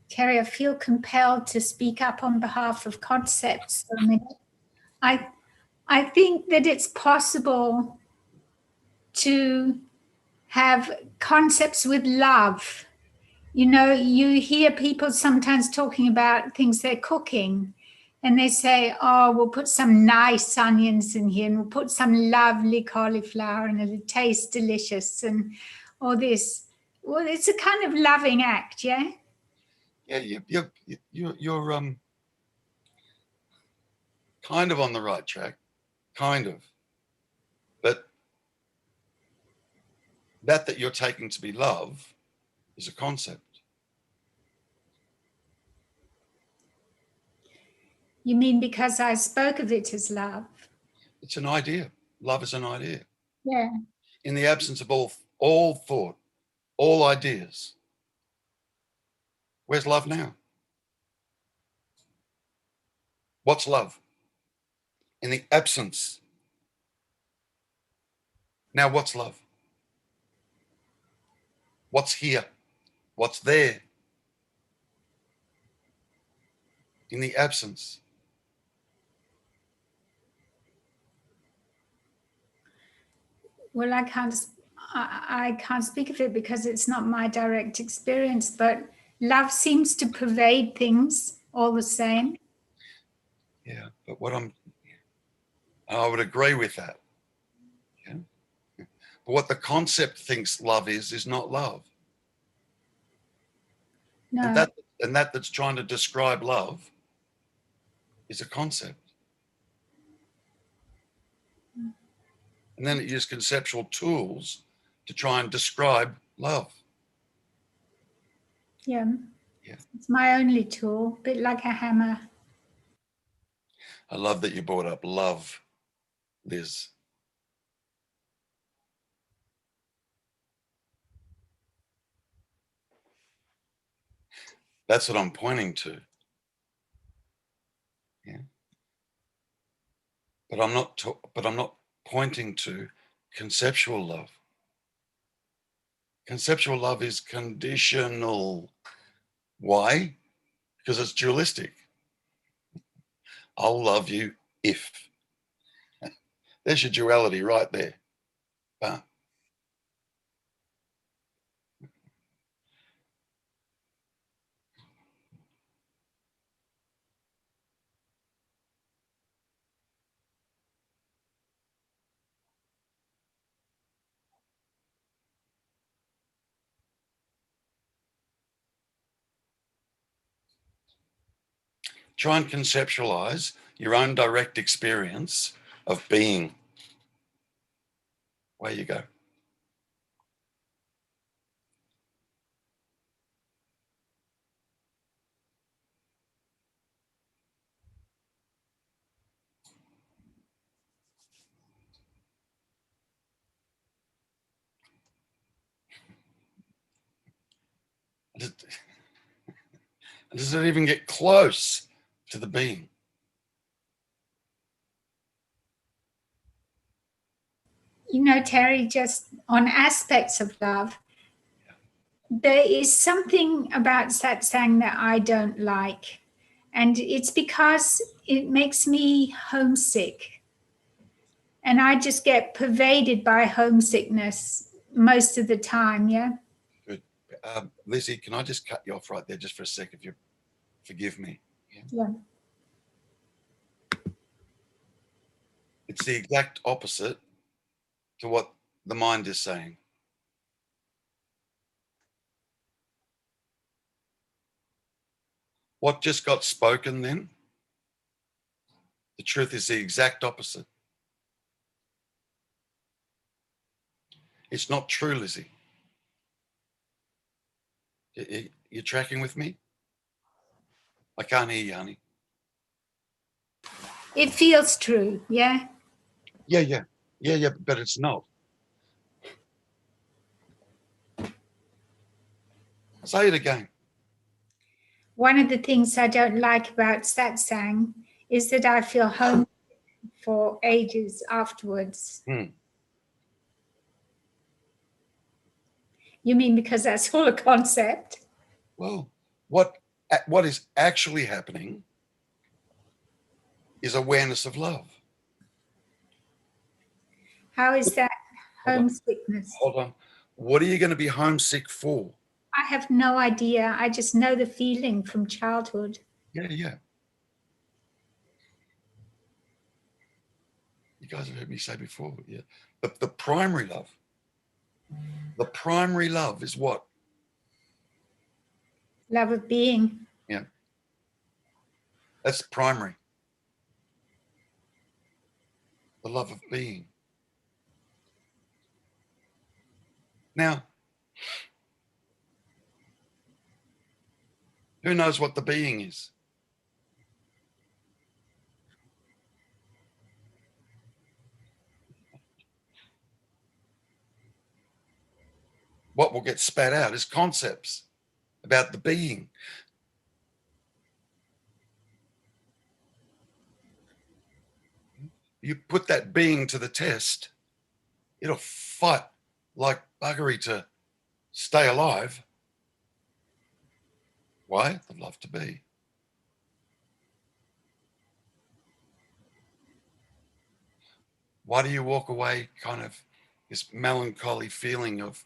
Terry, I feel compelled to speak up on behalf of concepts for a minute. I think that it's possible to have concepts with love. You know, you hear people sometimes talking about things they're cooking, and they say, oh, we'll put some nice onions in here, and we'll put some lovely cauliflower, and it'll taste delicious, and all this. Well, it's a kind of loving act, yeah? Yeah, you're kind of on the right track, kind of. But that you're taking to be love is a concept. You mean because I spoke of it as love? It's an idea. Love is an idea. Yeah. In the absence of all thought, all ideas, where's love now? What's love? In the absence. Now what's love? What's here? What's there? In the absence. Well, I can't speak of it because it's not my direct experience, but love seems to pervade things all the same. Yeah, but I would agree with that. Yeah. But what the concept thinks love is not love. No. And that's trying to describe love is a concept. And then it uses conceptual tools to try and describe love. Yeah. Yeah. It's my only tool, a bit like a hammer. I love that you brought up love, Liz. That's what I'm pointing to. Yeah. But I'm not pointing to conceptual love. Conceptual love is conditional. Why? Because it's dualistic. I'll love you if. There's your duality right there. But try and conceptualize your own direct experience of being. Away you go. Does it even get close to the being? You know, Terry, just on aspects of love, there is something about satsang that I don't like. And it's because it makes me homesick. And I just get pervaded by homesickness most of the time, yeah? Good. Lizzie, can I just cut you off right there just for a sec, if you forgive me? Yeah. It's the exact opposite to what the mind is saying. What just got spoken then? The truth is the exact opposite. It's not true, Lizzie. You're tracking with me? I can't hear you, honey. It feels true, yeah? Yeah, but it's not. Say it again. One of the things I don't like about satsang is that I feel homesick for ages afterwards. You mean because that's all a concept? Well, what is actually happening is awareness of love. How is that Hold on. homesickness? Hold on. What are you going to be homesick for? I have no idea. I just know the feeling from childhood. Yeah. You guys have heard me say before, yeah. The primary love. The primary love is what? Love of being. Yeah. That's primary. The love of being. Now, who knows what the being is? What will get spat out is concepts about the being. You put that being to the test, it'll fight like buggery to stay alive. Why? The love to be. Why do you walk away kind of this melancholy feeling of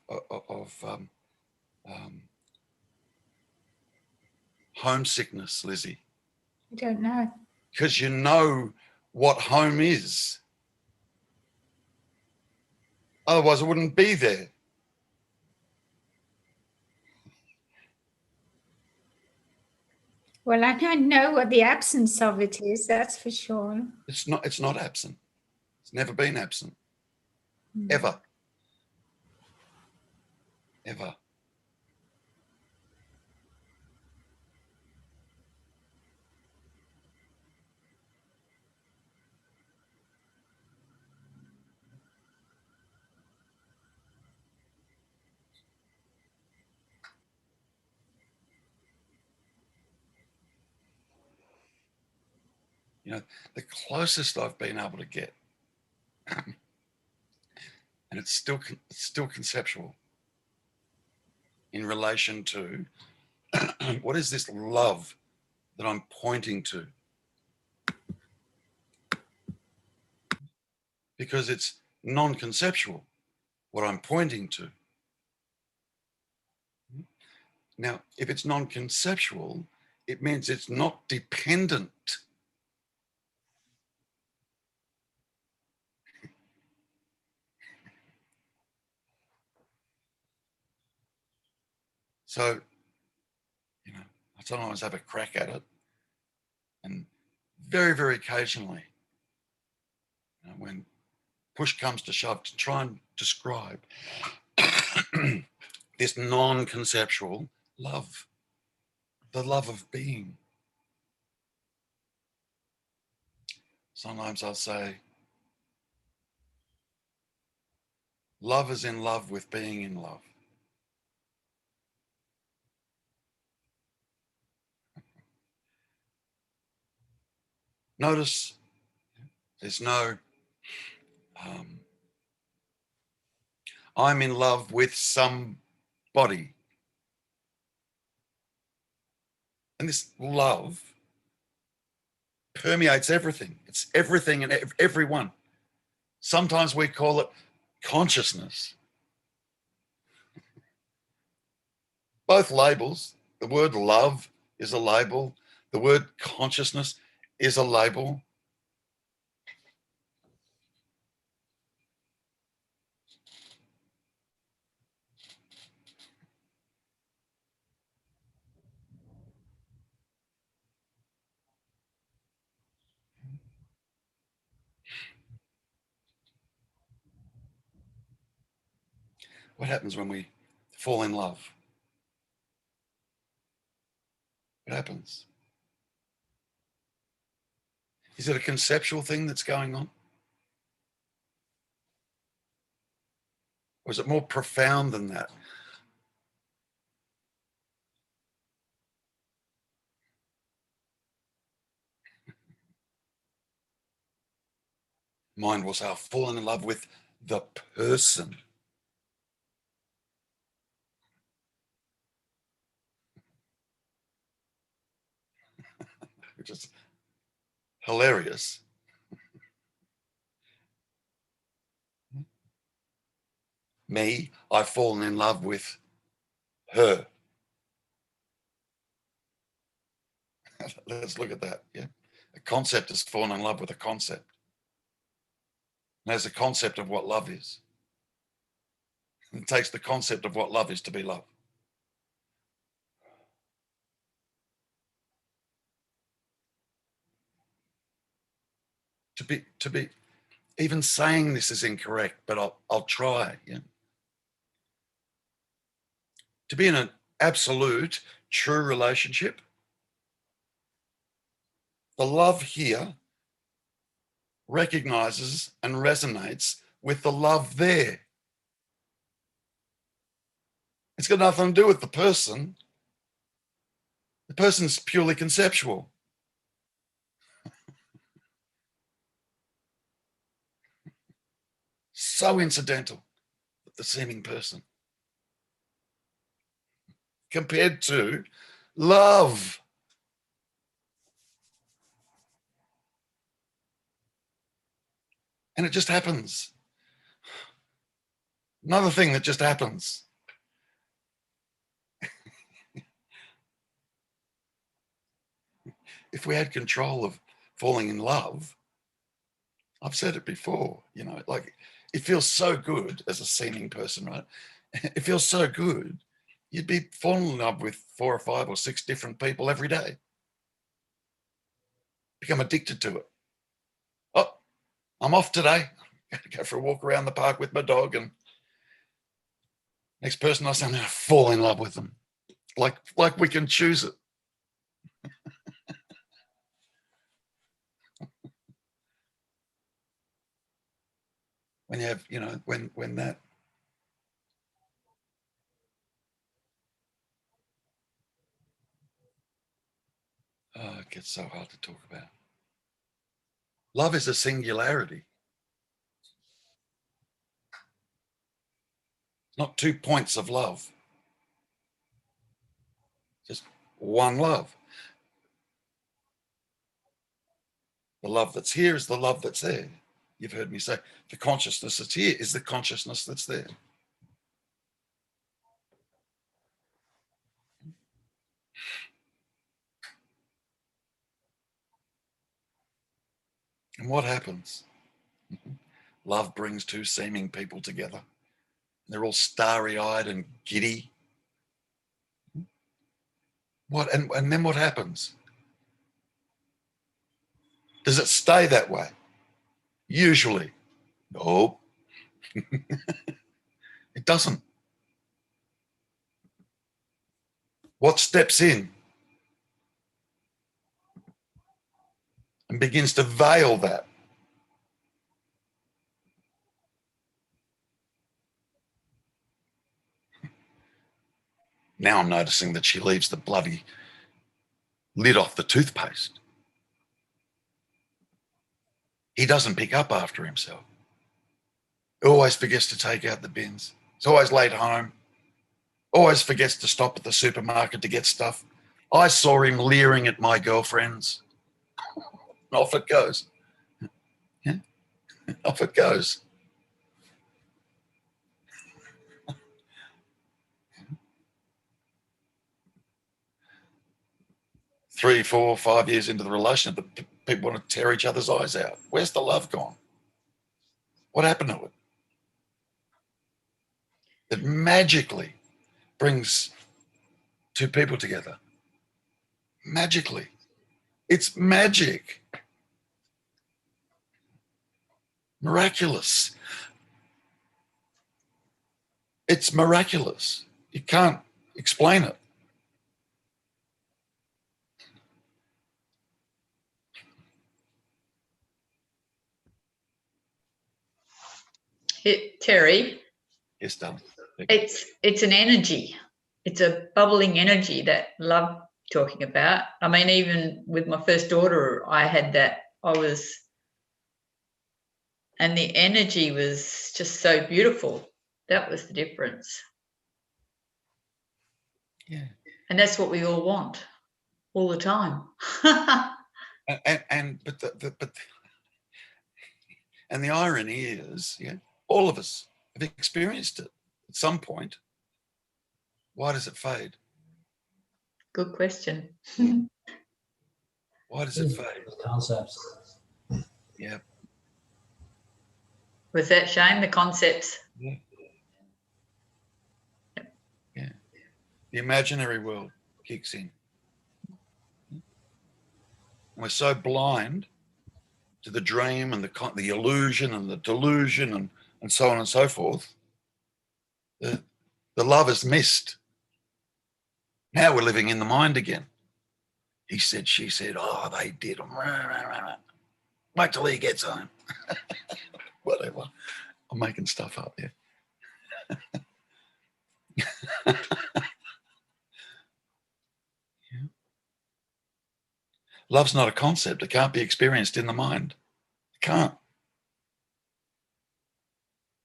homesickness, Lizzie? I don't know. Because you know what home is. Otherwise, it wouldn't be there. Well, I don't know what the absence of it is, that's for sure. It's not absent. It's never been absent. Ever. Ever. You know, the closest I've been able to get, and it's still conceptual in relation to what is this love that I'm pointing to? Because it's non-conceptual, what I'm pointing to. Now, if it's non-conceptual, it means it's not dependent. So, you know, I sometimes have a crack at it, and very, very occasionally, you know, when push comes to shove, to try and describe this non-conceptual love, the love of being. Sometimes I'll say, love is in love with being in love. Notice there's no, I'm in love with somebody. And this love permeates everything. It's everything and everyone. Sometimes we call it consciousness. Both labels. The word love is a label. The word consciousness is a label. What happens when we fall in love? What happens? Is it a conceptual thing that's going on? Or is it more profound than that? Mind will say, I've fallen in love with the person. which is hilarious. Me, I've fallen in love with her. Let's look at that. Yeah, a concept has fallen in love with a concept. And there's a concept of what love is. It takes the concept of what love is to be love. To be even saying this is incorrect, but I'll try. Yeah. To be in an absolute, true relationship, the love here recognizes and resonates with the love there. It's got nothing to do with the person. The person's purely conceptual. So incidental, the seeming person, compared to love. And it just happens. Another thing that just happens. If we had control of falling in love, I've said it before, you know, like it feels so good as a seeming person, right? It feels so good. You'd be falling in love with 4 or 5 or 6 different people every day. Become addicted to it. Oh, I'm off today. Got to go for a walk around the park with my dog, and next person I say, I'm going to fall in love with them. Like we can choose it. When you have, you know, when that it gets so hard to talk about. Love is a singularity. It's not 2 points of love. Just one love. The love that's here is the love that's there. You've heard me say the consciousness that's here is the consciousness that's there. And what happens? Love brings 2 seeming people together. They're all starry-eyed and giddy. What and then what happens? Does it stay that way? Usually. No. It doesn't. What steps in and begins to veil that? Now I'm noticing that she leaves the bloody lid off the toothpaste. He doesn't pick up after himself. He always forgets to take out the bins. He's always late home. Always forgets to stop at the supermarket to get stuff. I saw him leering at my girlfriends. Off it goes. Yeah? Off it goes. Three, 4, 5 years into the relationship, people want to tear each other's eyes out. Where's the love gone? What happened to it? It magically brings 2 people together. Magically. It's magic. Miraculous. It's miraculous. You can't explain it. Terry, Yes, darling. it's an energy. It's a bubbling energy that love talking about. I mean, even with my first daughter, I had that. And the energy was just so beautiful. That was the difference. Yeah. And that's what we all want all the time. And the irony is, yeah, all of us have experienced it at some point. Why does it fade? Good question. Why does it fade? Concepts. Yeah. Was that Shane, the concepts? Yeah. Yeah. The imaginary world kicks in. And we're so blind to the dream and the illusion and the delusion and so on and so forth. The love is missed. Now we're living in the mind again. He said, she said, oh, they did. Wait till he gets home. Whatever. I'm making stuff up here. Yeah. Love's not a concept. It can't be experienced in the mind. It can't.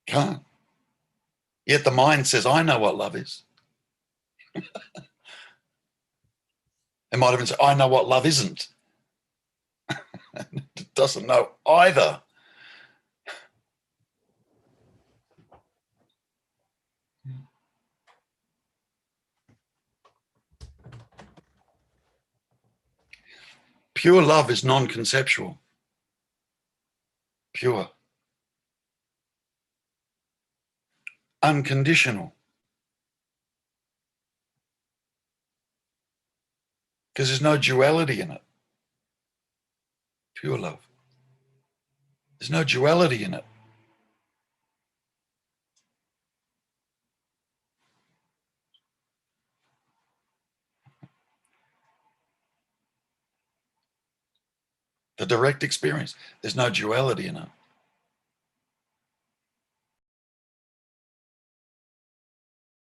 Can't. Yet the mind says, I know what love is. It might even say, I know what love isn't. It doesn't know either. Pure love is non-conceptual. Pure. Unconditional. Because there's no duality in it. Pure love. There's no duality in it. The direct experience, there's no duality in it.